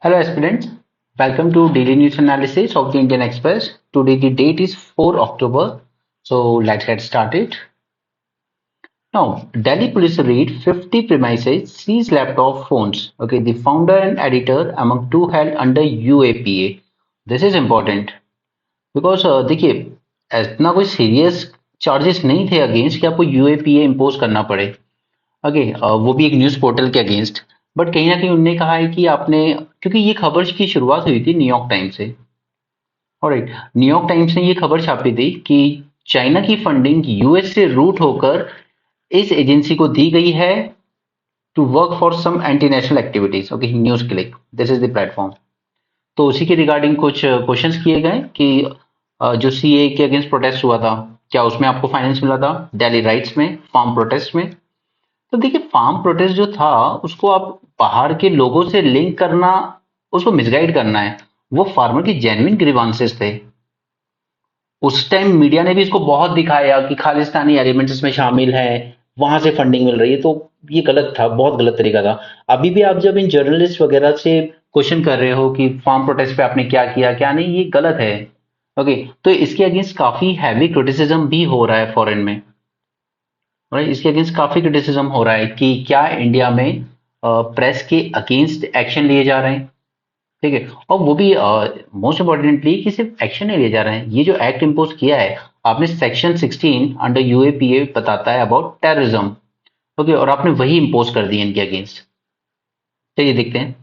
Hello aspirants, welcome to daily news analysis of the Indian Express. Today the date is 4 October, so let's get started. Now, Delhi police raid 50 premises, seize laptop phones. Okay, the founder and editor among two held under UAPA. This is important because देखिए इतना कोई serious charges नहीं थे against कि आपको UAPA impose करना पड़े। Okay, वो भी एक न्यूज़ पोर्टल के अगेंस्ट। बट कहीं ना कहीं उनने कहा है कि आपने, क्योंकि ये खबर की शुरुआत हुई थी न्यूयॉर्क टाइम्स से। ऑलराइट, न्यूयॉर्क टाइम्स ने ये खबर छापी थी कि चाइना की फंडिंग यूएस से रूट होकर इस एजेंसी को दी गई है to work for some anti national activities. Okay, News Click, this is the platform. तो उसी के रिगार्डिंग कुछ क्वेश्चंस किए गए कि जो सीए के अगेंस्ट प्रोटेस्ट हुआ था, क्या उसमें आपको फाइनेंस मिला था? दिल्ली राइट्स में, फार्म प्रोटेस्ट में। तो देखिए, फार्म प्रोटेस्ट जो था उसको आप बाहर के लोगों से लिंक करना, उसको मिसगाइड करना है। वो फार्मर की जेन्युइन ग्रीवांसेस थे। उस टाइम मीडिया ने भी इसको बहुत दिखाया कि खालिस्तानी एलिमेंट्स इसमें शामिल हैं, वहां से फंडिंग मिल रही है। तो ये गलत था, बहुत गलत तरीका था। अभी भी आप जब इन जर्नलिस्ट वगैरह से क्वेश्चन कर रहे हो कि फार्म प्रोटेस्ट पे आपने क्या किया क्या नहीं, ये गलत है। ओके, तो इसके अगेंस्ट काफी हैवी क्रिटिसिज्म भी हो रहा है फॉरेन में। राइट, इसके अगेंस्ट काफी क्रिटिसिज्म हो रहा है कि क्या इंडिया में प्रेस के अगेंस्ट एक्शन लिए जा रहे हैं। ठीक है, और वो भी मोस्ट इम्पोर्टेंटली कि सिर्फ एक्शन नहीं लिए जा रहे हैं। ये जो एक्ट इम्पोज किया है आपने, सेक्शन 16 अंडर यूएपीए बताता है अबाउट टेररिज्म। ओके, और आपने वही इम्पोज कर दिया इनके अगेंस्ट। चलिए देखते हैं।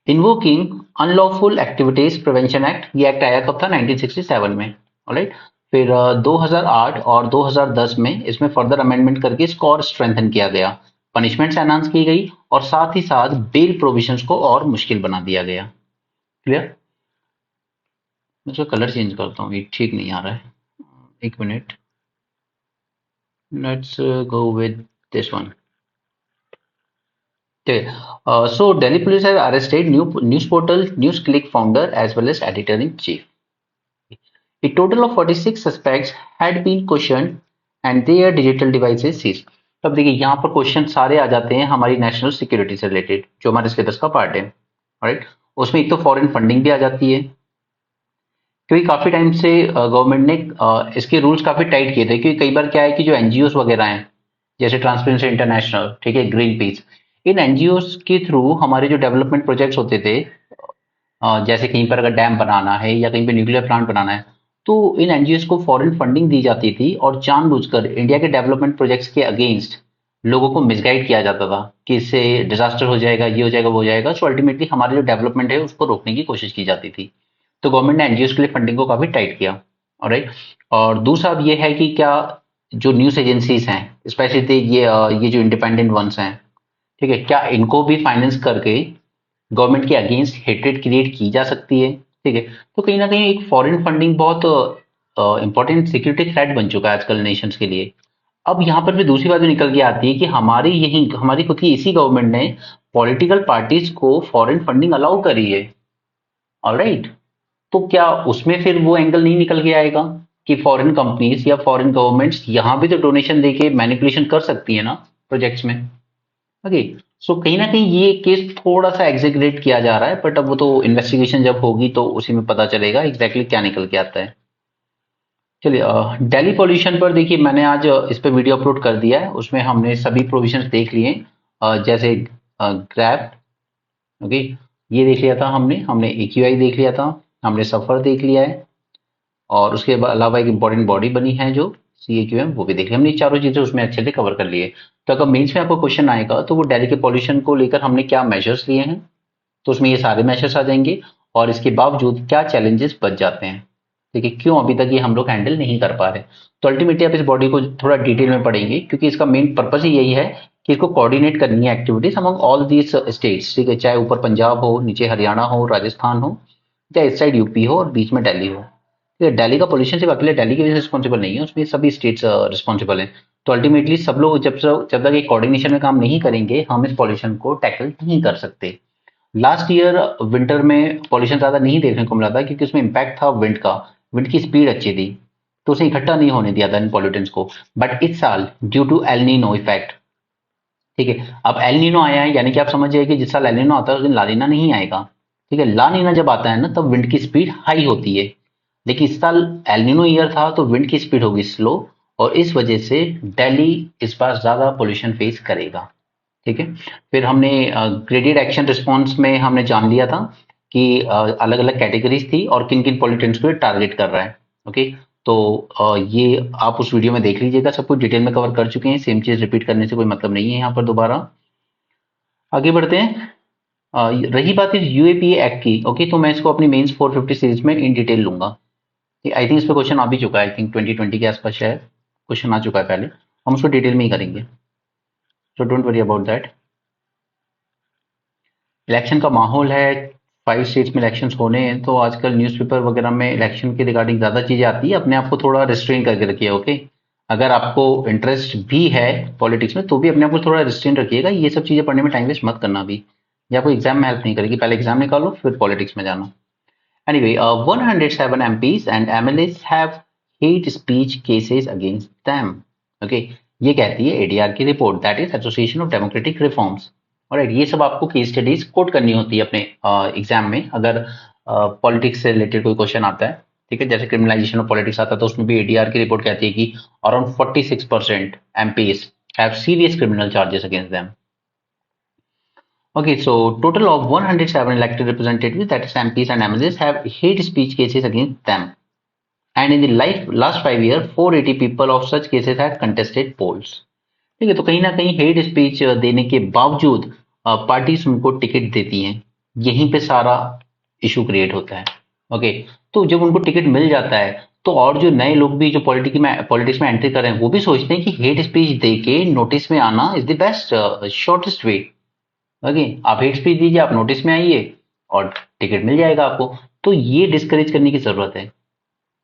Invoking unlawful activities prevention act, ये एक्ट आया कब था? 1967 में। ऑलराइट, फिर 2008 और 2010 में इसमें फर्दर अमेंडमेंट करके इसको और स्ट्रेंथन किया गया, पनिशमेंट्स एनहांस की गई और साथ ही साथ बेल प्रोविजंस को और मुश्किल बना दिया गया। क्लियर? मैं इसका कलर चेंज करता हूँ, ये ठीक नहीं आ रहा है। एक minute, let's go with this one. Okay, so Delhi police have arrested new news portal News Click founder as well as editor in chief. A total of 46 suspects had been questioned and their digital devices seized. तब देखिए यहाँ पर question सारे आ जाते हैं हमारी national security से related, जो हमारे सिलेबस का पार्ट है। राइट, उसमें एक तो फॉरेन फंडिंग भी आ जाती है, क्योंकि काफी टाइम से गवर्नमेंट ने इसके रूल्स काफी टाइट किए थे। क्योंकि कई बार क्या है कि जो एनजीओ वगैरह हैं, जैसे ट्रांसपेरेंसी इंटरनेशनल, ठीक है, ग्रीन पीस, इन एनजीओ के थ्रू हमारे जो डेवलपमेंट प्रोजेक्ट्स होते थे, जैसे कहीं पर अगर डैम बनाना है या कहीं पे न्यूक्लियर प्लांट बनाना है, तो इन एनजीओ को फॉरेन फंडिंग दी जाती थी और जानबूझकर इंडिया के डेवलपमेंट प्रोजेक्ट्स के अगेंस्ट लोगों को मिसगाइड किया जाता था कि इससे डिजास्टर हो जाएगा, ये हो जाएगा, वो हो जाएगा। सो अल्टीमेटली हमारे जो डेवलपमेंट है उसको रोकने की कोशिश की जाती थी। तो गवर्नमेंट ने एनजीओ के लिए फंडिंग को काफी टाइट किया। ऑलराइट, और दूसरा अब ये है कि क्या जो न्यूज एजेंसीज हैं, स्पेशली ये जो इंडिपेंडेंट वंस हैं, ठीक है, क्या इनको भी फाइनेंस करके गवर्नमेंट के अगेंस्ट हेट्रेड क्रिएट की जा सकती है? ठीक है, तो कहीं ना कहीं एक फॉरेन फंडिंग बहुत इंपॉर्टेंट सिक्योरिटी थ्रेट बन चुका है आजकल नेशंस के लिए। अब यहाँ पर भी दूसरी बात भी निकल के आती है कि हमारी खुद की इसी गवर्नमेंट ने पॉलिटिकल पार्टीज को फॉरेन फंडिंग अलाउ करी है। ऑलराइट, तो क्या उसमें फिर वो एंगल नहीं निकल के आएगा कि फॉरेन कंपनीज या फॉरेन गवर्नमेंट्स यहाँ भी तो डोनेशन देके मैनिपुलेशन कर सकती है ना प्रोजेक्ट्स में? ओके, सो कहीं ना कहीं ये केस थोड़ा सा एग्जेगरेट किया जा रहा है, बट अब वो तो इन्वेस्टिगेशन जब होगी तो उसी में पता चलेगा एग्जैक्टली क्या निकल के आता है। चलिए, दिल्ली पॉल्यूशन पर देखिए, मैंने आज इस पे वीडियो अपलोड कर दिया है। उसमें हमने सभी प्रोविजंस देख लिए हैं, जैसे ग्रैब, ओके, ये देख लिया था हमने एक्यूआई देख लिया था, हमने सफर देख लिया है, और उसके अलावा एक इंपॉर्टेंट बॉडी बनी है जो CAQM, वो भी देख लिया हमने। ये चारों चीजें उसमें अच्छे से कवर कर लिए। तो अगर मेंस में आपको क्वेश्चन आएगा तो वो दिल्ली के पॉल्यूशन को लेकर हमने क्या मेजर्स लिए हैं, तो उसमें ये सारे मेजर्स आ जाएंगे और इसके बावजूद क्या चैलेंजेस बच जाते हैं। ठीक है, क्यों अभी तक ये हम लोग हैंडल नहीं कर पा रहे। तो अल्टीमेटली आप इस बॉडी को थोड़ा डिटेल में पढ़ेंगे, क्योंकि इसका मेन पर्पज ही यही है कि इसको कोऑर्डिनेट करनी है activities among all these states. ठीक है, चाहे ऊपर पंजाब हो, नीचे हरियाणा हो, राजस्थान हो, या इस साइड यूपी हो और बीच में दिल्ली हो। ठीक है, दिल्ली का पोल्यूशन सिर्फ अकेले दिल्ली की वजह से रिस्पॉन्सिबल नहीं है, उसमें सभी स्टेट्स रिस्पॉन्सिबल हैं। तो अल्टीमेटली सब लोग जब तक एक कोऑर्डिनेशन में काम नहीं करेंगे, हम इस पॉल्यूशन को टैकल नहीं कर सकते। लास्ट ईयर विंटर में पॉल्यूशन ज्यादा नहीं देखने को मिला था, क्योंकि उसमें इम्पैक्ट था विंड का, विंड की स्पीड अच्छी थी, तो उसे इकट्ठा नहीं होने दिया था इन पॉल्यूटेंट्स को। बट इस साल due to El Nino effect, ठीक है, अब एल नीनो आया है, यानी कि आप समझ जाइए कि जिस साल एल नीनो आता है उस दिन लालिना नहीं आएगा। ठीक है, ला नीना जब आता है ना तब विंड की स्पीड हाई होती है, लेकिन इस साल एलनिनो ईयर था तो विंड की स्पीड होगी स्लो, और इस वजह से दिल्ली इस बार ज्यादा पोल्यूशन फेस करेगा। ठीक है, फिर हमने ग्रेडेड एक्शन रिस्पॉन्स में हमने जान लिया था कि अलग अलग कैटेगरीज थी और किन किन पॉलिटेंट्स को टारगेट कर रहा है। ओके, तो ये आप उस वीडियो में देख लीजिएगा, सब कुछ डिटेल में कवर कर चुके हैं, सेम चीज रिपीट करने से कोई मतलब नहीं है यहाँ पर दोबारा। आगे बढ़ते हैं। रही बात इस यूएपीए एक्ट की, ओके, तो मैं इसको अपनी मेंस 450 सीरीज में इन डिटेल लूंगा। आई थिंक इस पे क्वेश्चन आ भी चुका है, आई थिंक 2020 के आसपास शायद क्वेश्चन आ चुका है पहले, हम उसको डिटेल में ही करेंगे, so don't worry about that. Election का माहौल है, 5 स्टेट्स में इलेक्शंस होने हैं, तो आजकल न्यूज़पेपर वगैरह में इलेक्शन के रिगार्डिंग ज़्यादा चीज़ें आती है, अपने आप को थोड़ा रिस्ट्रेन करके रखिए। ओके, अगर आपको इंटरेस्ट भी है पॉलिटिक्स में तो भी अपने आप को थोड़ा रिस्ट्रेन रखिएगा, ये सब चीज़ें पढ़ने में टाइम वेस्ट मत करना भी, या कोई एग्जाम में हेल्प नहीं करेगी, पहले एग्जाम निकालो फिर पॉलिटिक्स में जाना। Anyway, 107 MPs and MLAs have hate speech cases against them. Okay, ये कहती है एडीआर की report, that is association of democratic reforms. और ये सब आपको केस स्टडीज कोट करनी होती है अपने एग्जाम में, अगर पॉलिटिक्स से रिलेटेड कोई क्वेश्चन आता है। ठीक है, जैसे क्रिमिनलाइजेशन ऑफ पॉलिटिक्स आता है तो उसमें भी एडीआर की रिपोर्ट कहती है कि around 46% MPs have serious criminal charges against them. Okay, so total of 107 elected representatives, that is MPs and MLAs, have hate speech cases against them. And in the last 5 years, 480 people of such cases have contested polls. ठीक है, तो कहीं ना कहीं hate speech देने के बावजूद parties उनको टिकट देती हैं, यहीं पे सारा इशू क्रिएट होता है। ओके, तो जब उनको टिकट मिल जाता है तो और जो नए लोग भी जो पॉलिटिक्स में एंट्री कर रहे हैं वो भी सोचते हैं कि हेट स्पीच दे के नोटिस में आना is the best shortest way. Okay, आप हेट स्पीच दीजिए, आप नोटिस में आइए और टिकट मिल जाएगा आपको। तो ये डिस्करेज करने की जरूरत है।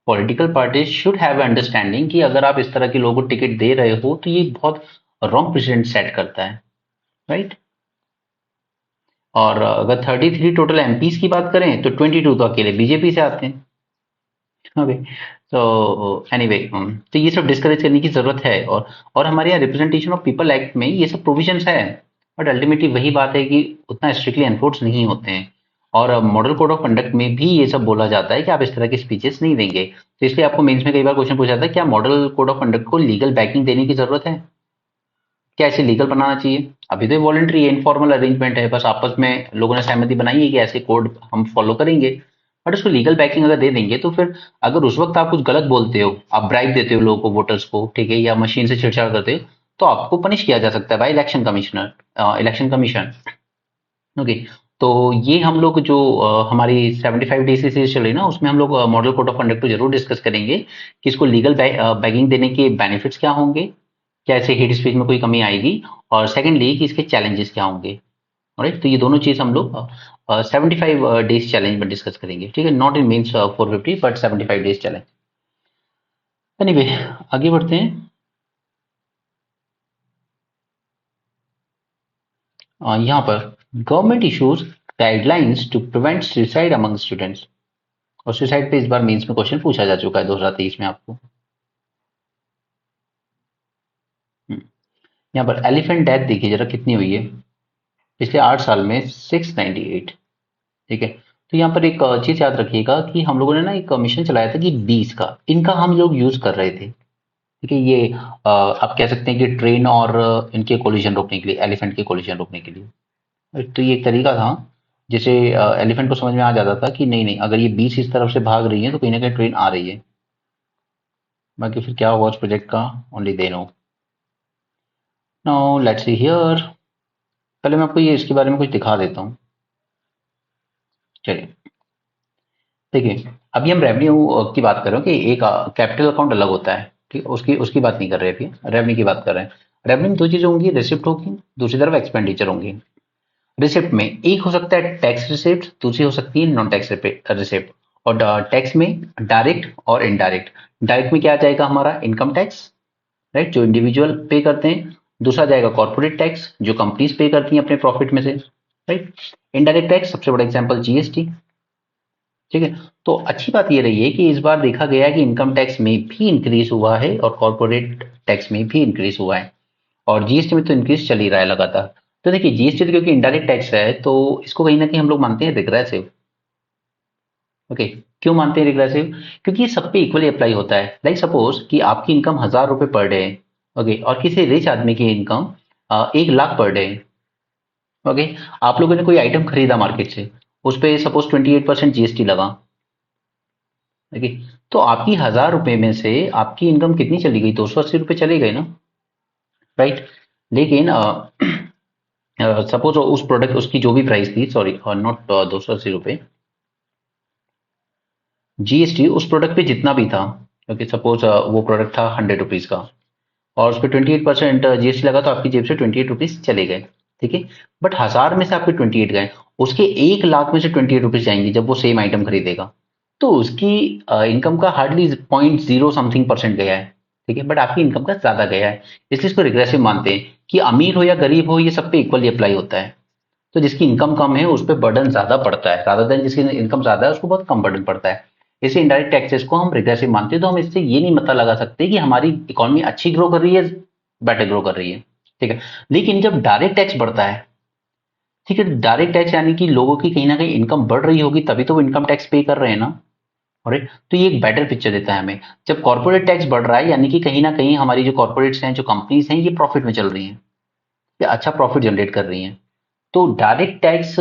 Political parties should have understanding कि अगर आप इस तरह के लोगों को टिकट दे रहे हो तो ये बहुत रॉन्ग प्रेसिडेंट सेट करता है, राइट। और अगर 33 टोटल एमपीज की बात करें तो 22 तो अकेले बीजेपी से आते हैं। ओके, तो एनीवे, तो ये सब डिस्करेज करने की जरूरत है। और हमारे यहाँ रिप्रेजेंटेशन ऑफ पीपल एक्ट में ये सब प्रोविजंस है, बट अल्टीमेटली वही बात है कि उतना स्ट्रिक्टली एनफोर्स नहीं होते हैं। और मॉडल कोड ऑफ कंडक्ट में भी ये सब बोला जाता है कि आप इस तरह की स्पीचेस नहीं देंगे। तो इसलिए आपको मेंस में कई बार क्वेश्चन पूछा जाता है, क्या मॉडल कोड ऑफ कंडक्ट को लीगल बैकिंग देने की जरूरत है, क्या इसे लीगल बनाना चाहिए? अभी तो वॉलंटरी है, इनफॉर्मल अरेंजमेंट है, बस आपस में लोगों ने सहमति बनाई है कि ऐसे कोड हम फॉलो करेंगे। बट उसको लीगल बैकिंग अगर दे देंगे तो फिर अगर उस वक्त आप कुछ गलत बोलते हो, आप ब्राइब देते हो लोगों को, वोटर्स को, ठीक है, या मशीन से छेड़छाड़ करते हो, तो आपको पनिश किया जा सकता है बाय इलेक्शन कमीशन। ओके, तो ये हम लोग जो हमारी 75 डेज की सीरीज चल रही है ना, उसमें हम लोग मॉडल कोड ऑफ कंडक्ट को जरूर डिस्कस करेंगे कि इसको लीगल बैगिंग देने के बेनिफिट्स क्या होंगे, क्या ऐसे हेट स्पीच में कोई कमी आएगी, और सेकेंडली कि इसके चैलेंजेस क्या होंगे। राइट, तो ये दोनों चीज हम लोग 75 डेज चैलेंज में डिस्कस करेंगे। ठीक है, not in means 450 but 75 days challenge. Anyway, आगे बढ़ते हैं। यहाँ पर government issues guidelines to prevent suicide among students. और सुसाइड पे इस बार मेंस में क्वेश्चन पूछा जा चुका है 2023 में आपको। यहाँ पर एलिफेंट डेथ देखिए जरा कितनी हुई है पिछले 8 साल में, 698। ठीक है, तो यहाँ पर एक चीज याद रखिएगा कि हम लोगों ने ना एक मिशन चलाया था कि 20 का, इनका हम लोग यूज कर रहे थे। ठीक है, ये आप कह सकते हैं कि ट्रेन और इनके कोलिजन रोकने के लिए, एलिफेंट के कोलिजन रोकने के लिए। तो ये एक तरीका था जिसे एलिफेंट को समझ में आ जाता था कि नहीं नहीं, अगर ये 20 इस तरफ से भाग रही है तो कहीं ना कहीं ट्रेन आ रही है। बाकी फिर क्या हुआ उस प्रोजेक्ट का, only they know. Now let's see here, पहले मैं आपको ये इसके बारे में कुछ दिखा देता हूँ। चलिए देखिए, अभी हम रेवेन्यू की बात कर रहे हो कि एक कैपिटल अकाउंट अलग होता है, ठीक है, उसकी उसकी बात नहीं कर रहे अभी, रेवेन्यू की बात कर रहे हैं। रेवेन्यू में दो चीजें होंगी, रिसिप्ट होगी, दूसरी तरफ एक्सपेंडिचर होंगी। रिसिप्ट में एक हो सकता है टैक्स रिसिप्ट, दूसरी हो सकती है नॉन टैक्स रिसिप्ट। और टैक्स में डायरेक्ट और इनडायरेक्ट। डायरेक्ट में क्या आ जाएगा हमारा, इनकम टैक्स, राइट, जो इंडिविजुअल पे करते हैं। दूसरा जाएगा कॉर्पोरेट टैक्स, जो कंपनीज पे करती हैं अपने प्रॉफिट में से, राइट। इनडायरेक्ट टैक्स सबसे बड़ा एग्जांपल जीएसटी। ठीक है, तो अच्छी बात ये रही है कि इस बार देखा गया है कि इनकम टैक्स में भी इंक्रीज हुआ है और कॉर्पोरेट टैक्स में भी इंक्रीज हुआ है, और जीएसटी में तो इंक्रीज चल ही रहा है लगातार। तो देखिए जीएसटी तो क्योंकि इनडायरेक्ट टैक्स है तो इसको कहीं ना कहीं हम लोग मानते हैं रिग्रेसिव। ओके, क्यों मानते हैं रिग्रेसिव? क्योंकि ये सब पे इक्वली अप्लाई होता है। लाइक सपोज कि आपकी इनकम 1,000 रुपए पर डे है, ओके, और किसी रिच आदमी की इनकम 1 लाख पर डे है। ओके, आप लोगों ने कोई आइटम खरीदा मार्केट से, उस पे सपोज 28% जीएसटी लगा। ओके, तो आपकी 1,000 रुपए में से आपकी इनकम कितनी चली गई? 280 रुपए चले गए ना, राइट? लेकिन सपोज उस प्रोडक्ट उसकी जो भी प्राइस थी, सॉरी नॉट 280 रुपए, जीएसटी उस प्रोडक्ट पे जितना भी था, ओके, सपोज वो प्रोडक्ट था 100 रुपीज का, और उस पर 28% जीएसटी लगा, तो आपकी जेब से 28 रुपीज चले गए। ठीक है, बट 1,000 में से आपके 28 गए, उसके 1 लाख में से 28 रुपीज जाएंगे जब वो सेम आइटम खरीदेगा, तो उसकी इनकम का हार्डली 0.0 समथिंग परसेंट गया है। ठीक है, बट आपकी इनकम का ज्यादा गया है, इसलिए इसको रिग्रेसिव मानते हैं कि अमीर हो या गरीब हो ये सब पे इक्वली अप्लाई होता है। तो जिसकी इनकम कम है उस पर बर्डन ज्यादा पड़ता है, रादर देन जिसकी इनकम ज्यादा है उसको बहुत कम बर्डन पड़ता है। इसे इनडायरेक्ट टैक्सेस को हम रिग्रेसिव मानते हैं। तो हम इससे ये नहीं पता लगा सकते कि हमारी इकोनॉमी अच्छी ग्रो कर रही है, बेटर ग्रो कर रही है। ठीक है, लेकिन जब डायरेक्ट टैक्स बढ़ता है, ठीक है, डायरेक्ट टैक्स यानी कि लोगों की कहीं ना कहीं इनकम बढ़ रही होगी तभी तो वो इनकम टैक्स पे कर रहे हैं ना। राइट, तो ये एक बेटर पिक्चर देता है हमें। जब कॉर्पोरेट टैक्स बढ़ रहा है यानी कि कहीं ना कहीं हमारी जो कॉर्पोरेट्स हैं, जो कंपनीज हैं, ये प्रॉफिट में चल रही हैं, ये अच्छा प्रॉफिट जनरेट कर रही हैं। तो डायरेक्ट टैक्स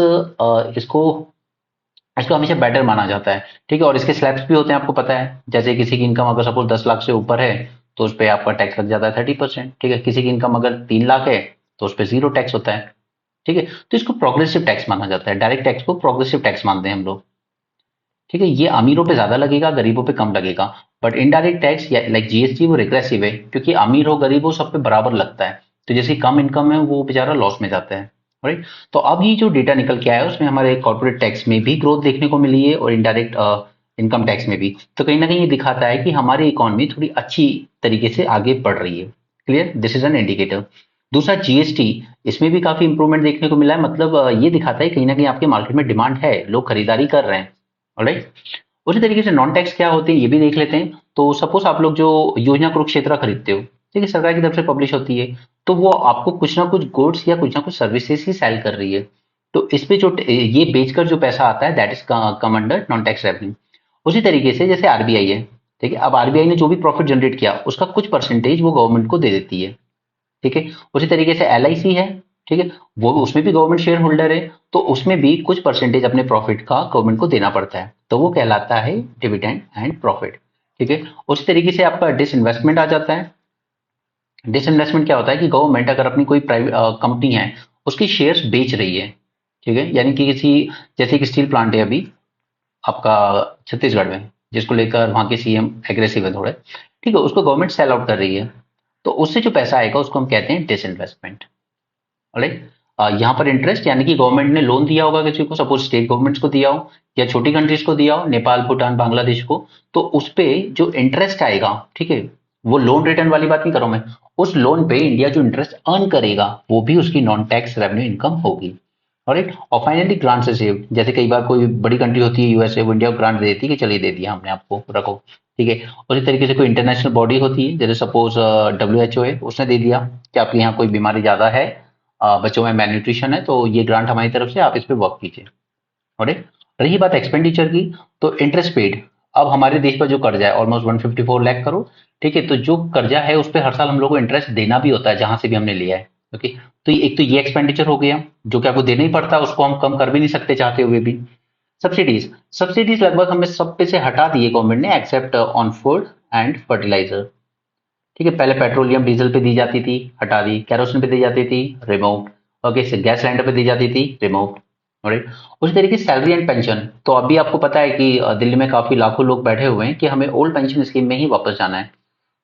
इसको इसको हमेशा बेटर माना जाता है। ठीक है, और इसके स्लैब्स भी होते हैं, आपको पता है। जैसे किसी की इनकम अगर सपोज 10 लाख से ऊपर है तो उस पर आपका टैक्स लग जाता है 30%। ठीक है, किसी की इनकम अगर 3 लाख है तो उस पर जीरो टैक्स होता है। ठीक है, तो इसको प्रोग्रेसिव टैक्स माना जाता है, डायरेक्ट टैक्स को प्रोग्रेसिव टैक्स मानते हैं हम लोग। ठीक है, ये अमीरों पे ज्यादा लगेगा, गरीबों पे कम लगेगा। बट इनडायरेक्ट टैक्स या लाइक जीएसटी वो रिग्रेसिव है, क्योंकि अमीर हो गरीब हो सब पे बराबर लगता है। तो जैसे कम इनकम है वो बेचारा लॉस में जाता है। राइट, तो अब ये जो डेटा निकल के आया है उसमें हमारे कॉर्पोरेट टैक्स में भी ग्रोथ देखने को मिली है और इनडायरेक्ट इनकम टैक्स में भी। तो कहीं ना कहीं ये दिखाता है कि हमारी इकोनॉमी थोड़ी अच्छी तरीके से आगे बढ़ रही है। Clear, this is an indicator. दूसरा जीएसटी, इसमें भी काफी इंप्रूवमेंट देखने को मिला है। मतलब ये दिखाता है कहीं ना कहीं आपके मार्केट में डिमांड है, लोग खरीदारी कर रहे हैं। ऑलराइट, उसी तरीके से नॉन टैक्स क्या होते हैं ये भी देख लेते हैं। तो सपोज आप लोग जो योजना कुरुक्षेत्र खरीदते हो, ठीक है, सरकार की तरफ से पब्लिश होती है, तो वो आपको कुछ ना कुछ गुड्स या कुछ ना कुछ सर्विसेज ही सेल कर रही है। तो इस पे जो ये बेचकर जो पैसा आता है that is come under non tax revenue. उसी तरीके से जैसे आरबीआई है, ठीक है, अब आरबीआई ने जो भी प्रॉफिट जनरेट किया उसका कुछ परसेंटेज वो गवर्नमेंट को दे देती है। ठीक है, उसी तरीके से एलआईसी है, ठीक है, वो उसमें भी गवर्नमेंट शेयर होल्डर है, तो उसमें भी कुछ परसेंटेज अपने प्रॉफिट का गवर्नमेंट को देना पड़ता है, तो वो कहलाता है डिविडेंड एंड प्रॉफिट। ठीक है, उसी तरीके से आपका डिसइन्वेस्टमेंट आ जाता है। डिसइन्वेस्टमेंट क्या होता है कि गवर्नमेंट अगर अपनी कोई प्राइवेट कंपनी है उसकी शेयर्स बेच रही है, ठीक है, यानी कि किसी, जैसे कि स्टील प्लांट है अभी आपका छत्तीसगढ़ में, जिसको लेकर वहां के सीएम एग्रेसिव है थोड़े, ठीक है, उसको गवर्नमेंट सेल आउट कर रही है, तो उससे जो पैसा आएगा उसको हम कहते हैं डिसइन्वेस्टमेंट। राइट, यहाँ पर इंटरेस्ट यानी कि गवर्नमेंट ने लोन दिया होगा किसी को, सपोज स्टेट गवर्नमेंट्स को दिया हो या छोटी कंट्रीज को दिया हो, नेपाल, भूटान, बांग्लादेश को, तो उस पे जो इंटरेस्ट आएगा, ठीक है, वो लोन रिटर्न वाली बात नहीं कर रहा हूं मैं, उस लोन पे इंडिया जो इंटरेस्ट अर्न करेगा वो भी उसकी नॉन टैक्स रेवेन्यू इनकम होगी। राइट, और फाइनली ग्रांट से सेव, जैसे कई बार कोई बड़ी कंट्री होती है यूएसए, वो इंडिया को ग्रांट दे देती है कि चलिए दे दिया हमने आपको, रखो। ठीक है, उसी तरीके से कोई इंटरनेशनल बॉडी होती है, जैसे सपोज डब्ल्यूएचओ है, उसने दे दिया कि आपके यहाँ कोई बीमारी ज्यादा है, बच्चों में मैन्यूट्रिशन है, तो ये ग्रांट हमारी तरफ से, आप इस पे वर्क कीजिए। ऑलराइट, रही बात एक्सपेंडिचर की, तो इंटरेस्ट पेड, अब हमारे देश पर जो कर्जा है ऑलमोस्ट 154 लाख करोड़, ठीक है, तो जो कर्जा है उस पर हर साल हम लोग को इंटरेस्ट देना भी होता है जहां से भी हमने लिया है। ओके, तो एक तो ये एक्सपेंडिचर हो गया जो कि आपको देना ही पड़ता है, उसको हम कम कर भी नहीं सकते चाहते हुए भी। सब्सिडीज, सब्सिडीज लगभग हमें सब पे से हटा दिए गवर्नमेंट ने except on food and fertiliser. ठीक है, पहले पेट्रोलियम डीजल पे दी जाती थी, हटा दी, कैरोसिन पे दी जाती थी, रिमूव। ओके, गैस सिलेंडर पे दी जाती थी, रिमूव। राइट, उसी तरीके से सैलरी एंड पेंशन, तो अभी आपको पता है कि दिल्ली में काफी लाखों लोग बैठे हुए हैं कि हमें ओल्ड पेंशन स्कीम में ही वापस जाना है।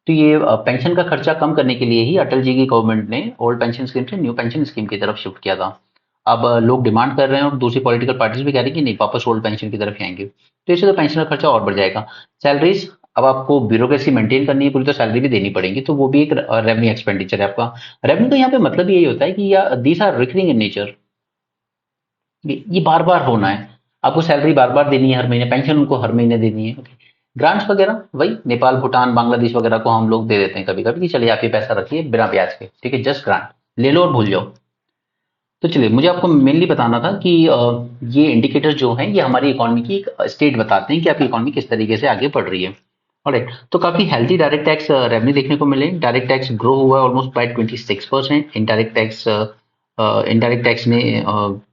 तो ये पेंशन का खर्चा कम करने के लिए ही अटल जी की गवर्नमेंट ने ओल्ड पेंशन स्कीम से न्यू पेंशन स्कीम की तरफ शिफ्ट किया था। अब लोग डिमांड कर रहे हैं और दूसरी पॉलिटिकल पार्टीज भी कह रही हैं कि नहीं, वापस ओल्ड पेंशन की तरफ ही आएंगे, तो इससे तो पेंशन का खर्चा और बढ़ जाएगा। सैलरीज, अब आपको ब्यूरोक्रेसी मेंटेन करनी है पूरी, तो सैलरी भी देनी पड़ेगी, तो वो भी एक रेवेन्यू एक्सपेंडिचर है आपका। रेवेन्यू का यहाँ पे मतलब यही होता है कि या these are recurring in nature, ये बार बार होना है, आपको सैलरी बार बार देनी है हर महीने, पेंशन उनको हर महीने देनी है। ओके, ग्रांट्स वगैरह वही नेपाल, भूटान, बांग्लादेश वगैरह को हम लोग दे देते हैं कभी कभी कि चलिए आप ये पैसा रखिए बिना ब्याज के, ठीक है, जस्ट ग्रांट ले लो और भूल जाओ। तो चलिए, मुझे आपको मेनली बताना था कि ये इंडिकेटर्स जो हैं ये हमारी इकोनॉमी की एक स्टेट बताते हैं कि आपकी इकोनॉमी किस तरीके से आगे बढ़ रही है। ऑलराइट, तो काफी हेल्थी डायरेक्ट टैक्स रेवेन्यू देखने को मिले। डायरेक्ट टैक्स ग्रो हुआ है ऑलमोस्ट बाय 26%। इनडायरेक्ट टैक्स ने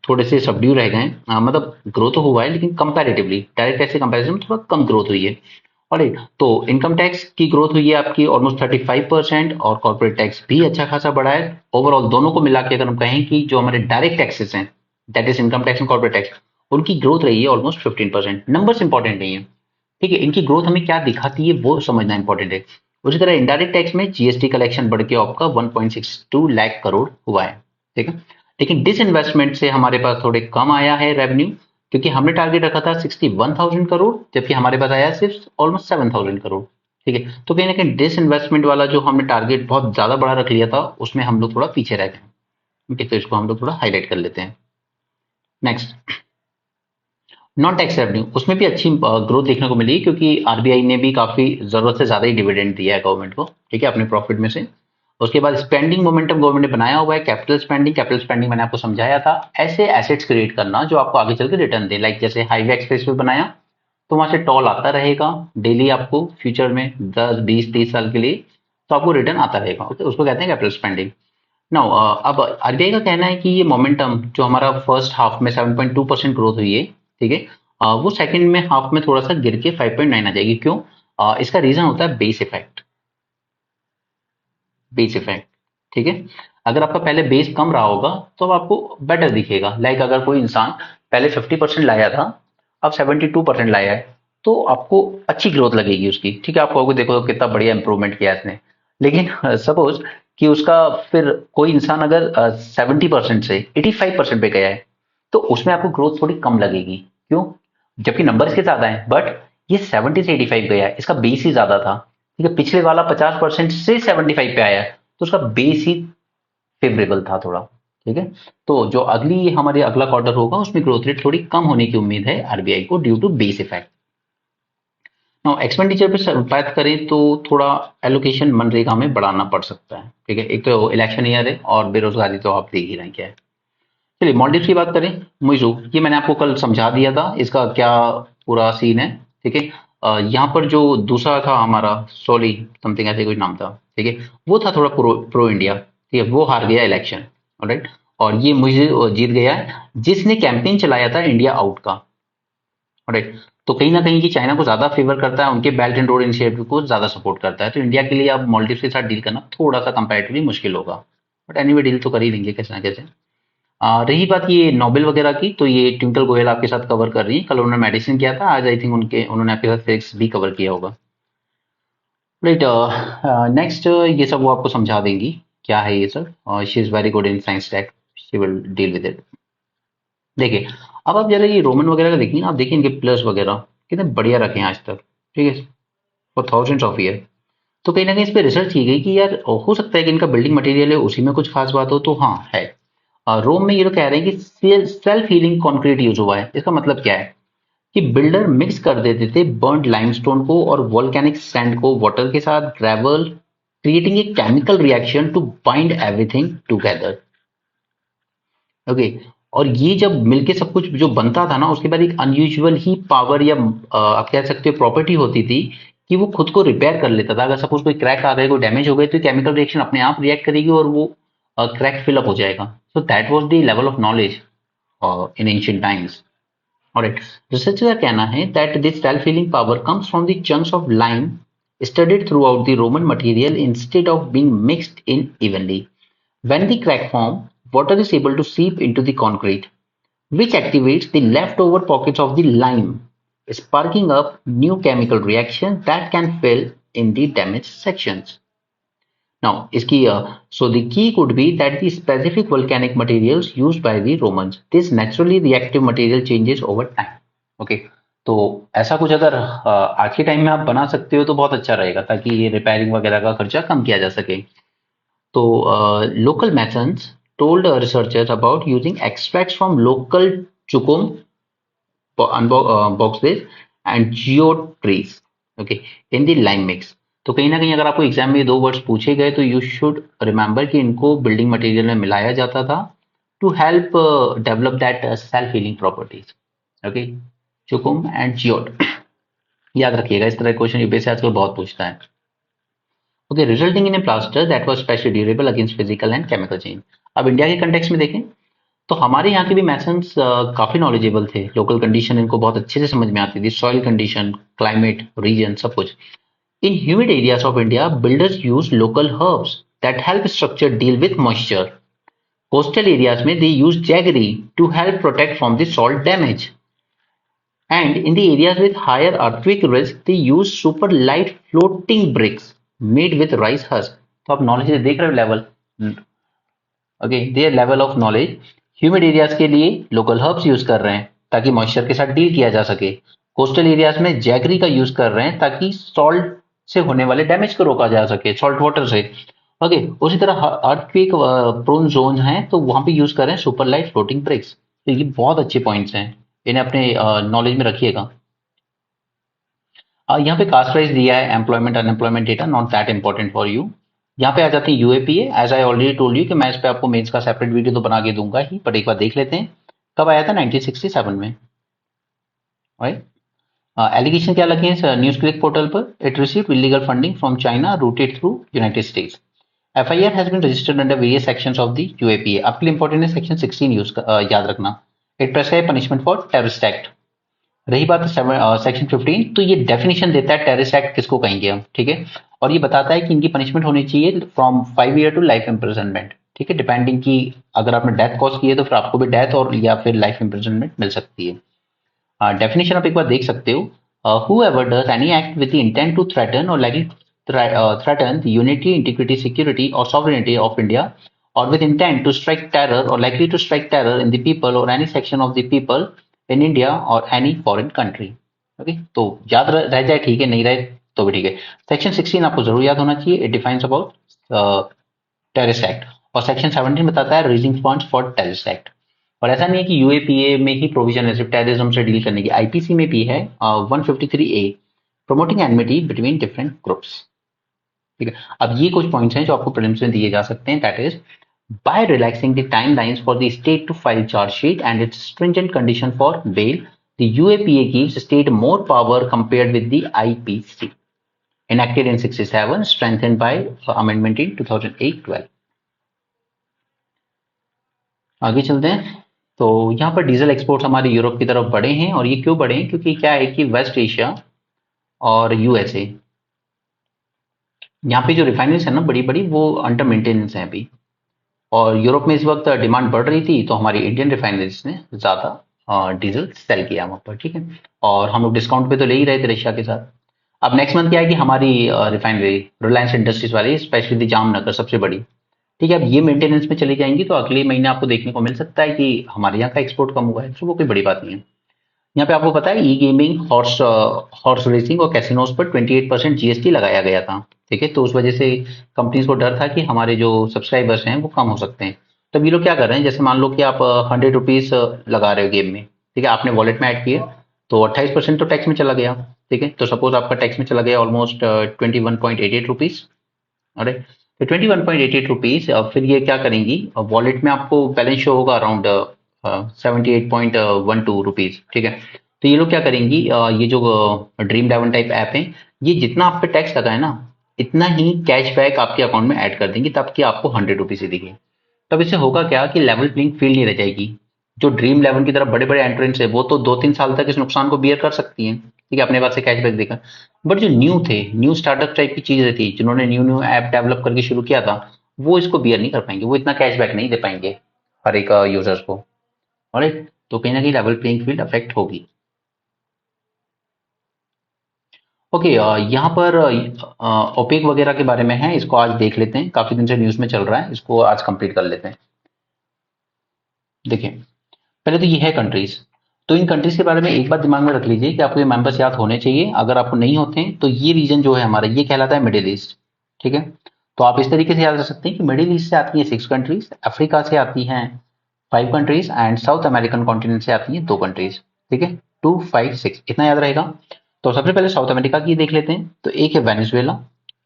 थोड़े से सबड्यू रह गए हैं। मतलब ग्रो तो हुआ है लेकिन कंपैरेटिवली डायरेक्ट टैक्स के कंपैरिजन में थोड़ा कम ग्रोथ हुई है। ऑलराइट, तो इनकम टैक्स की ग्रोथ हुई है आपकी ऑलमोस्ट 35% और कॉर्पोरेट टैक्स भी अच्छा खासा बढ़ा है। ओवरऑल दोनों को मिला के अगर हम कहें कि जो हमारे डायरेक्ट टैक्सेस हैं, that is income tax and corporate tax, उनकी ग्रोथ रही है ऑलमोस्ट 15%। नंबर्स इंपॉर्टेंट नहीं है, ठीक है, इनकी ग्रोथ हमें क्या दिखाती है वो समझना इंपॉर्टेंट है। उसी तरह इनडायरेक्ट टैक्स में जीएसटी कलेक्शन बढ़ के आपका 1.62 लाख करोड़ हुआ है, ठीक है। लेकिन डिसइन्वेस्टमेंट से हमारे पास थोड़े कम आया है रेवेन्यू, क्योंकि हमने टारगेट रखा था 61,000 करोड़, जबकि हमारे पास आया सिर्फ ऑलमोस्ट 7,000 करोड़, ठीक है। तो कहीं ना कहीं डिसइन्वेस्टमेंट वाला जो हमने टारगेट बहुत ज्यादा बड़ा रख लिया था उसमें हम लोग थोड़ा पीछे रह गए, ठीक है। तो इसको हम लोग थोड़ा हाईलाइट कर लेते हैं। नेक्स्ट, नॉन टैक्स रेवेन्यू, उसमें भी अच्छी ग्रोथ देखने को मिली, क्योंकि आरबीआई ने भी काफी जरूरत से ज्यादा ही डिविडेंड दिया है गवर्नमेंट को, ठीक है, अपने प्रॉफिट में से। उसके बाद स्पेंडिंग मोमेंटम गवर्नमेंट ने बनाया हुआ है। कैपिटल स्पेंडिंग मैंने आपको समझाया था, ऐसे एसेट्स क्रिएट करना जो आपको आगे चल के रिटर्न दे। लाइक जैसे हाईवे एक्सप्रेस वे बनाया तो वहां से टोल आता रहेगा डेली आपको, फ्यूचर में 10 20 30 साल के लिए, तो आपको रिटर्न आता रहेगा। ओके, उसको कहते हैं कैपिटल स्पेंडिंग। नाउ अब आरबीआई का कहना है कि ये मोमेंटम जो हमारा फर्स्ट हाफ में 7.2% ग्रोथ हुई है, ठीक है, वो सेकंड में हाफ में थोड़ा सा गिर के 5.9 आ जाएगी। क्यों? इसका रीजन होता है बेस इफेक्ट। बेस इफेक्ट, ठीक है। अगर आपका पहले बेस कम रहा होगा तो अब आपको बेटर दिखेगा। लाइक अगर कोई इंसान पहले 50% लाया था, अब 72% लाया है, तो आपको अच्छी ग्रोथ लगेगी उसकी, ठीक है। आप कहोगे देखो तो कितना बढ़िया इंप्रूवमेंट किया इसने। लेकिन सपोज कि उसका फिर कोई इंसान अगर 70% से 85% पे गया है, तो उसमें आपको ग्रोथ थोड़ी कम लगेगी। क्यों? जबकि नंबर इसके ज्यादा है, बट ये 70 से 85 गया है, इसका बेस ही ज्यादा था, ठीक है। पिछले वाला 50% से 75 पे आया है, तो उसका बेस ही फेवरेबल था थोड़ा, ठीक है। तो जो हमारे अगला क्वार्टर होगा उसमें ग्रोथ रेट थोड़ी कम होने की उम्मीद है आरबीआई को, due to base effect. Now expenditure पे बात करें तो थोड़ा एलोकेशन मनरेगा में बढ़ाना पड़ सकता है, ठीक है। एक तो इलेक्शन ईयर है और बेरोजगारी तो आप देख ही रहे हैं क्या है। चलिए मॉलडीव्स की बात करें। मुइजो, ये मैंने आपको कल समझा दिया था इसका क्या पूरा सीन है, ठीक है। यहाँ पर जो दूसरा था हमारा सोली समथिंग ऐसे कोई नाम था, ठीक है, वो था थोड़ा प्रो इंडिया, ठीक है। वो हार गया इलेक्शन, ऑलराइट, और ये मुझे जीत गया है जिसने कैंपेन चलाया था इंडिया आउट का, ऑलराइट। तो कहीं ना कहीं ये चाइना को ज्यादा फेवर करता है, उनके बेल्ट एंड रोड इनिशिएटिव को ज्यादा सपोर्ट करता है। तो इंडिया के लिए अब मॉलडीव्स के साथ डील करना थोड़ा सा कंपैरेटिवली मुश्किल होगा, बट एनीवे डील तो कर ही लेंगे कैसे ना कैसे। रही बात ये नोबेल वगैरह की, तो ये ट्विंकल गोयल आपके साथ कवर कर रही है। कल उन्होंने मेडिसिन किया था, आज आई थिंक उन्होंने आपके साथ फिजिक्स भी कवर किया होगा, राइट। नेक्स्ट ये सब वो आपको समझा देंगी क्या है ये सब। She is very good in science tech, she will deal with it. देखिए, अब आप जरा ये रोमन वगैरह का देखिए, आप देखिए इनके प्लस वगैरह कितने बढ़िया रखे हैं आज तक, ठीक है, फॉर थाउजेंड्स ऑफ ईयर। तो कहीं ना कहीं इस पे रिसर्च की गई कि यार हो सकता है कि इनका बिल्डिंग मटेरियल है उसी में कुछ खास बात हो, तो हाँ है। रोम में ये लोग कह रहे हैं कि सेल्फ हीलिंग कंक्रीट यूज हुआ है। इसका मतलब क्या है कि बिल्डर मिक्स कर देते थे बर्न्ड लाइमस्टोन को और वोल्केनिक सैंड को वाटर के साथ, gravel, creating a chemical reaction to bind everything together, okay. और ये जब मिलके सब कुछ जो बनता था ना, उसके बाद एक अनयूजुअल ही पावर या आप कह सकते हो प्रॉपर्टी होती थी कि वो खुद को रिपेयर कर लेता था। अगर सपोज कोई क्रैक आ गए, कोई डैमेज हो गए, तो केमिकल रिएक्शन अपने आप रिएक्ट करेगी और वो क्रैक फिलअप हो जाएगा। So that was the level of knowledge in ancient times. Alright, researchers का कहना है that this self-healing power comes from the chunks of lime studied throughout the Roman material instead of being mixed in evenly. When the crack form, water is able to seep into the concrete, which activates the leftover pockets of the lime, sparking up new chemical reactions that can fill in the damaged sections. Now, so the key could be that the specific volcanic materials used by the Romans, this naturally reactive material changes over time. Okay, तो ऐसा कुछ अगर आज के time में आप बना सकते हो तो बहुत अच्छा रहेगा, ताकि ये रिपेयरिंग वगैरह का खर्चा कम किया जा सके। तो local methods told researchers about using extracts from local chukum boxes and geotrees, okay, in the lime mix. तो कहीं ना कहीं अगर आपको एग्जाम में ये दो वर्ड्स पूछे गए तो यू शुड रिमेंबर कि इनको बिल्डिंग मटेरियल में मिलाया जाता था to help develop that self-healing properties. Okay, Chukum and Giot. याद रखिएगा, इस तरह के क्वेश्चन यूपीएससी आजकल बहुत पूछता है. Okay, resulting in A plaster that was specially durable against physical and chemical change. अब इंडिया के कंटेक्स्ट में देखें तो हमारे यहाँ के भी मैसन्स काफी नॉलेजेबल थे. लोकल कंडीशन इनको बहुत अच्छे से समझ में आती थी, सॉइल कंडीशन, क्लाइमेट, रीजन, सब कुछ. In humid areas of India builders use local herbs that help structure deal with moisture. Coastal areas में they use jaggery to help protect from the salt damage. And in the areas with higher earthquake risk, they use super light floating bricks made with rice husk. तो आप knowledge देख रहे हो level. Okay, their level of knowledge. Humid areas के लिए local herbs use कर रहे हैं ताकि मॉइस्चर के साथ डील किया जा सके. कोस्टल एरियाज में जैगरी का यूज कर रहे हैं ताकि सॉल्ट से होने वाले डैमेज को रोका जा सके, सॉल्ट वाटर से. ओके, उसी तरह अर्थक्वेक प्रोन जोन है तो वहां पे यूज कर रहे हैं सुपर लाइट फ्लोटिंग ब्रिक्स. तो ये बहुत अच्छे पॉइंट्स हैं, इन्हें अपने नॉलेज में रखिएगा. यहाँ पे कास्ट वाइज दिया है, employment unemployment data, not that important for you. यहाँ पे आ जाते हैं UAPA. As I already told you कि मैं इस पे आपको मेंस का सेपरेट वीडियो तो बना के दूंगा ही, बट एक बार देख लेते हैं कब आया था. 1967 में. राइट. एलिगेशन क्या लगे हैं न्यूज क्लिक पोर्टल पर? It received illegal funding from China routed through United States. FIR has been registered under various sections of the UAPA. आपके लिए इंपॉर्टेंट है सेक्शन 16 याद रखना. It prescribe punishment for terrorist act. रही बात सेक्शन 15, तो ये डेफिनेशन देता है टेररिस्ट एक्ट किसको कहेंगे हम. ठीक है, और ये बताता है कि इनकी पनिशमेंट होनी चाहिए from 5 year to life imprisonment. ठीक है, डिपेंडिंग की अगर आपने डेथ कॉज की है तो फिर आपको भी डेथ और या फिर लाइफ इम्प्रिजनमेंट मिल सकती है. डेफिनेशन आप एक बार देख सकते हो. whoever does any act with the intent to threaten or likely threaten the unity, integrity, security or sovereignty of India, or with intent to strike terror or likely to strike terror in the people or any section of the people in India or any foreign country. Okay, तो याद रह जाए ठीक है, नहीं रहे तो भी ठीक है. सेक्शन 16 आपको जरूर याद होना चाहिए. It defines about terrorist act. और सेक्शन 17 बताता है raising funds for terrorist act. और ऐसा नहीं है कि यूएपीए में ही प्रोविजन है सिर्फ टेररिज्म से डील करने की. आईपीसी में भी है 153A, promoting enmity between different groups. ठीक है, अब ये कुछ पॉइंट्स हैं जो आपको प्रीलिम्स में दिए जा सकते हैं. That is by relaxing the timelines for the state to file charge sheet and its stringent condition for bail, the UAPA gives state more power compared with the IPC. Enacted in 67, strengthened by amendment in 2008-12. आगे चलते हैं. तो यहाँ पर diesel exports हमारे Europe की तरफ बढ़े हैं. और ये क्यों बढ़े हैं? क्योंकि क्या है कि वेस्ट एशिया और यूएसए, यहाँ पे जो रिफाइनरीज है ना बड़ी बड़ी, वो अंडर मेंटेनेंस है अभी. और यूरोप में इस वक्त डिमांड बढ़ रही थी तो हमारी इंडियन रिफाइनरीज ने ज्यादा डीजल सेल किया वहां पर. ठीक है, और हम लोग डिस्काउंट पे तो ले ही रहे थे रशिया के साथ. अब नेक्स्ट मंथ क्या है कि हमारी रिफाइनरी रिलायंस इंडस्ट्रीज वाली, स्पेशली जामनगर सबसे बड़ी, ठीक है, अब ये मेंटेनेंस में चली जाएंगी तो अगले महीने आपको देखने को मिल सकता है कि हमारे यहाँ का एक्सपोर्ट कम हुआ है. तो वो कोई बड़ी बात नहीं है. यहाँ पे आपको पता है ई गेमिंग, हॉर्स रेसिंग और कैसीनोज पर 28% जीएसटी लगाया गया था. ठीक है, तो उस वजह से कंपनीज को डर था कि हमारे जो सब्सक्राइबर्स हैं वो कम हो सकते हैं. तो ये लोग क्या कर रहे हैं, जैसे मान लो कि आप 100 रुपीज लगा रहे हो गेम में. ठीक है, आपने वॉलेट में ऐड किया तो 28% तो टैक्स में चला गया. ठीक है, तो सपोज आपका टैक्स में चला गया ऑलमोस्ट 21.88 रुपीज. अरे तो 21.88 रुपीज फिर ये क्या करेंगी, वॉलेट में आपको बैलेंस शो होगा अराउंड 78.12 रुपीज. ठीक है, तो ये लोग क्या करेंगी, ये जो ड्रीम 11 टाइप ऐप है, ये जितना आप पे टैक्स लगा है ना इतना ही कैशबैक आपके अकाउंट में ऐड कर देंगे ताकि आपको 100 रुपीज ही दिखे. तब इससे होगा क्या कि लेवल प्लेइंग फील्ड नहीं रह जाएगी. जो ड्रीम 11 की तरफ बड़े बड़े एंट्रेंस है वो तो 2-3 साल तक इस नुकसान को बियर कर सकती हैं. ठीक है, अपने पास से कैशबैक देकर. बट जो न्यू थे, न्यू स्टार्टअप टाइप की चीजें थी, जिन्होंने न्यू न्यू ऐप डेवलप करके शुरू किया था, वो इसको बियर नहीं कर पाएंगे. वो इतना कैशबैक नहीं दे पाएंगे हर एक यूजर्स को. ऑलराइट, तो कहीं ना कहीं लेवल प्लेइंग फील्ड अफेक्ट होगी. ओके, यहाँ पर ओपेक वगैरह के बारे में है, इसको आज देख लेते हैं. काफी दिन से न्यूज में चल रहा है, इसको आज कंप्लीट कर लेते हैं. देखिए, पहले तो ये है कंट्रीज. तो इन कंट्रीज के बारे में एक बात दिमाग में रख लीजिए कि आपको ये मेंबर्स याद होने चाहिए. अगर आपको नहीं होते हैं तो ये रीजन जो है हमारा, ये कहलाता है मिडिल ईस्ट. ठीक है, तो आप इस तरीके से याद रख सकते हैं कि मिडिल ईस्ट से आती है 6 कंट्रीज, अफ्रीका से आती हैं 5 countries and south American continent से आती हैं 2 कंट्रीज. ठीक है, 2, 5, 6 इतना याद रहेगा. तो सबसे पहले साउथ अमेरिका की देख लेते हैं. तो एक है वेनेजुएला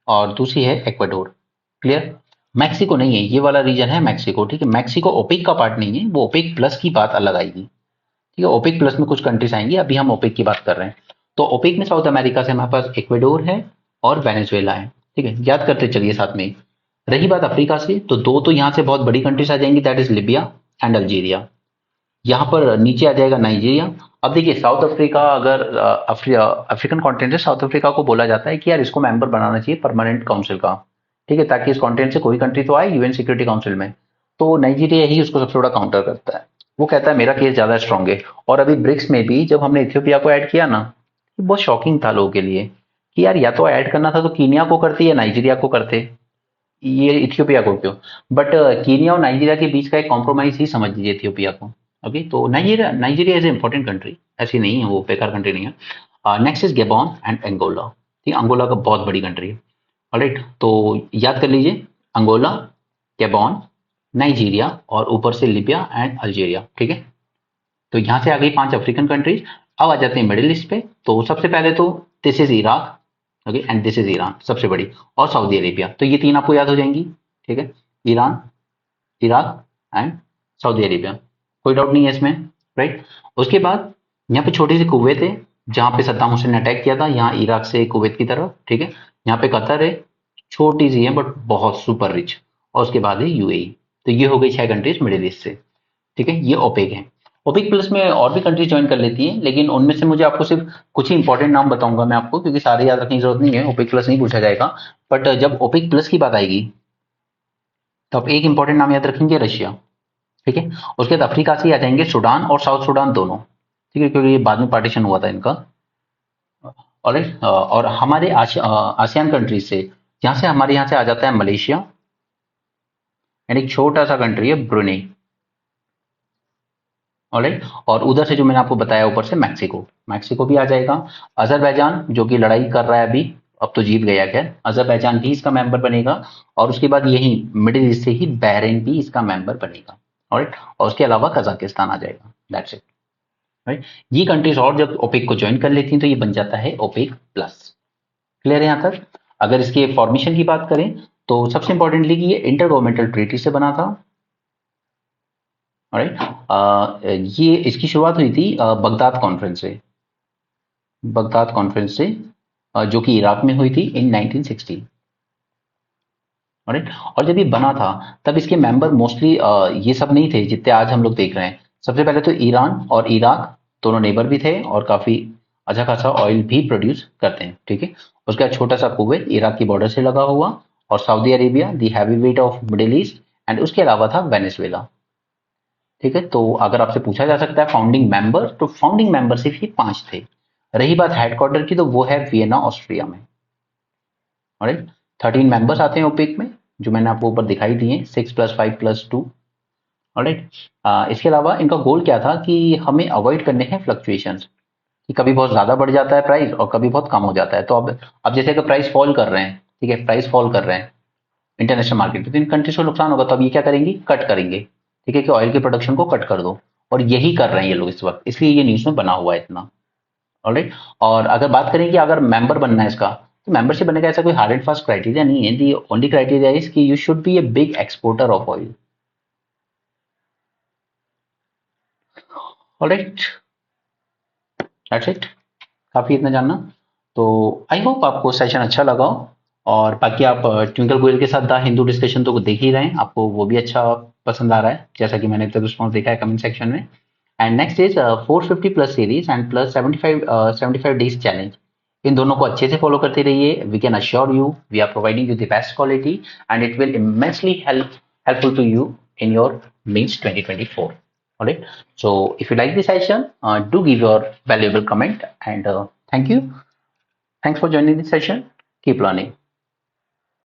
और दूसरी है इक्वाडोर. क्लियर. मैक्सिको नहीं है, ये वाला रीजन है मैक्सिको, ठीक है। मैक्सिको ओपेक का पार्ट नहीं है, वो ओपेक प्लस की बात अलग आएगी, ठीक है। ओपेक प्लस में कुछ कंट्रीज आएंगी, अभी हम ओपेक की बात कर रहे हैं। तो ओपेक में साउथ अमेरिका से हमारे पास इक्वेडोर है और वेनेजुएला है, ठीक है। याद करते चलिए साथ में। रही बात अफ्रीका से, तो दो तो यहाँ से बहुत बड़ी कंट्रीज आ जाएंगी, that is Libya and Algeria. यहाँ पर नीचे आ जाएगा नाइजीरिया। अब देखिए साउथ अफ्रीका, अगर अफ्रीकन कॉन्टिनेंट है, साउथ अफ्रीका को बोला जाता है कि यार इसको मेंबर बनाना चाहिए परमानेंट काउंसिल का, ठीक है, ताकि इस कॉन्टिनेंट से कोई कंट्री तो आए यूएन सिक्योरिटी काउंसिल में। तो नाइजीरिया ही उसको सबसे बड़ा काउंटर करता है, वो कहता है मेरा केस ज्यादा स्ट्रांग है। और अभी ब्रिक्स में भी जब हमने इथियोपिया को ऐड किया ना, ये बहुत शॉकिंग था लोगों के लिए कि यार या तो ऐड करना था तो कीनिया को करते या नाइजीरिया को करते, ये इथियोपिया को क्यों। बट कीनिया और नाइजीरिया के बीच का एक कॉम्प्रोमाइज ही समझ लीजिए इथियोपिया को। ओके, तो Nigeria Nigeria is a important country, ऐसी नहीं है वो बेकार कंट्री नहीं है। Next is Gabon and Angola, ठीक है। अंगोला का बहुत बड़ी कंट्री है, ऑलराइट। तो याद कर लीजिए, अंगोला, गेबॉन, नाइजीरिया और ऊपर से लिबिया एंड अल्जीरिया, ठीक है। तो यहाँ से आ गई 5 अफ्रीकन कंट्रीज। अब आ जाते हैं मिडिल ईस्ट पे। तो सबसे पहले तो this is Iraq, okay, and this is Iran सबसे बड़ी, और सऊदी अरेबिया। तो ये 3 आपको याद हो जाएंगी, ठीक है। Iran, Iraq and Saudi Arabia, कोई डाउट नहीं है इसमें, राइट। उसके बाद यहाँ पे छोटी सी कुवैत है, जहाँ पे सद्दाम हुसैन ने अटैक किया था, यहाँ इराक से कुवैत की तरफ, ठीक है। यहाँ पे कतर है, छोटी सी है बट बहुत सुपर रिच। और उसके बाद है यूएई। तो ये हो गई 6 कंट्रीज मिडिल ईस्ट से, ठीक है। ये ओपेक है। ओपेक प्लस में और भी कंट्रीज ज्वाइन कर लेती हैं, लेकिन उनमें से मुझे आपको सिर्फ कुछ ही इंपॉर्टेंट नाम बताऊंगा मैं आपको, क्योंकि सारे याद रखने की जरूरत नहीं है, ओपेक प्लस नहीं पूछा जाएगा। बट जब ओपेक प्लस की बात आएगी तो आप एक इंपॉर्टेंट नाम याद रखेंगे, रशिया, ठीक है। उसके बाद अफ्रीका से आ जाएंगे सूडान और साउथ सूडान दोनों, ठीक है, क्योंकि ये बाद में पार्टीशन हुआ था इनका। और हमारे आसियान कंट्रीज से, यहाँ से हमारे यहाँ से आ जाता है मलेशिया एंड एक छोटा सा कंट्री है ब्रुनेई, ऑलराइट। और उधर से जो मैंने आपको बताया ऊपर से मैक्सिको, मैक्सिको भी आ जाएगा। अजरबैजान जो कि लड़ाई कर रहा है अभी, अब तो जीत गया, खैर अजरबैजान भी इसका मेंबर बनेगा। और उसके बाद यही मिडिल ईस्ट से ही बहरीन भी इसका मेंबर बनेगा, ऑलराइट। और उसके अलावा कजाकिस्तान आ जाएगा, दैट्स इट, राइट। ये कंट्रीज और जब ओपेक को ज्वाइन कर लेती हैं तो ये बन जाता है ओपेक प्लस। क्लियर है यहाँ तक। अगर इसके फॉर्मेशन की बात करें तो सबसे इंपॉर्टेंटली कि ये इंटर गवर्नमेंटल ट्रीटी से बना था, राइट। ये इसकी शुरुआत हुई थी बगदाद कॉन्फ्रेंस से, बगदाद कॉन्फ्रेंस से, जो कि इराक में हुई थी इन 1960, राइट। और जब ये बना था तब इसके मेंबर मोस्टली ये सब नहीं थे जितने आज हम लोग देख रहे हैं। सबसे पहले तो ईरान और इराक दोनों नेबर भी थे और काफी अच्छा खासा ऑयल भी प्रोड्यूस करते हैं, ठीक है। उसका छोटा सा कुवैत इराक की बॉर्डर से लगा हुआ, और Saudi Arabia the heavy weight of middle east, and उसके अलावा था वेनेजुएला, ठीक है। तो अगर आपसे पूछा जा सकता है फाउंडिंग मेंबर, तो फाउंडिंग मेंबर सिर्फ ये 5 थे। रही बात हेडक्वार्टर की, तो वो है वियना ऑस्ट्रिया में, राइट। 13 मेंबर्स आते हैं ओपेक में, जो मैंने आपको ऊपर दिखाई दिए, 6+5+2, राइट। इसके अलावा इनका गोल क्या था कि हमें अवॉइड करने हैं फ्लक्चुएशंस, कि कभी बहुत ज्यादा बढ़ जाता है प्राइस और कभी बहुत कम हो जाता है। तो अब जैसे अगर प्राइस फॉल कर रहे हैं, ठीक है, प्राइस फॉल कर रहे हैं इंटरनेशनल मार्केट में, तो इन कंट्रीज को नुकसान होगा। तो अब ये क्या करेंगी, कट करेंगे, ठीक है, कि ऑयल के प्रोडक्शन को कट कर दो। और यही कर रहे हैं ये लोग इस वक्त, इसलिए ये न्यूज में बना हुआ है इतना, ऑलराइट। और अगर बात करें कि अगर मेंबर बनना है इसका, तो मेंबरशिप बनने का ऐसा कोई हार्ड एंड फास्ट क्राइटेरिया नहीं है। दी ओनली क्राइटेरिया इज कि you should be a big exporter of oil, alright, that's it. काफी इतना जानना। तो आई होप आपको सेशन अच्छा लगा हो। और बाकी आप ट्विंकल गोयल के साथ द हिंदू डिस्कशन तो देख ही रहे हैं, आपको वो भी अच्छा पसंद आ रहा है, जैसा कि मैंने तब रिस्पॉन्स देखा है कमेंट सेक्शन में। And next is 450 plus series and plus 75 days challenge. इन दोनों को अच्छे से फॉलो करते रहिए। We can assure you we are providing you the best quality, and it will immensely helpful to you in your means 2024. All right. So if you like this session, do give your valuable comment, and thank you. Thanks for joining this session. Keep learning.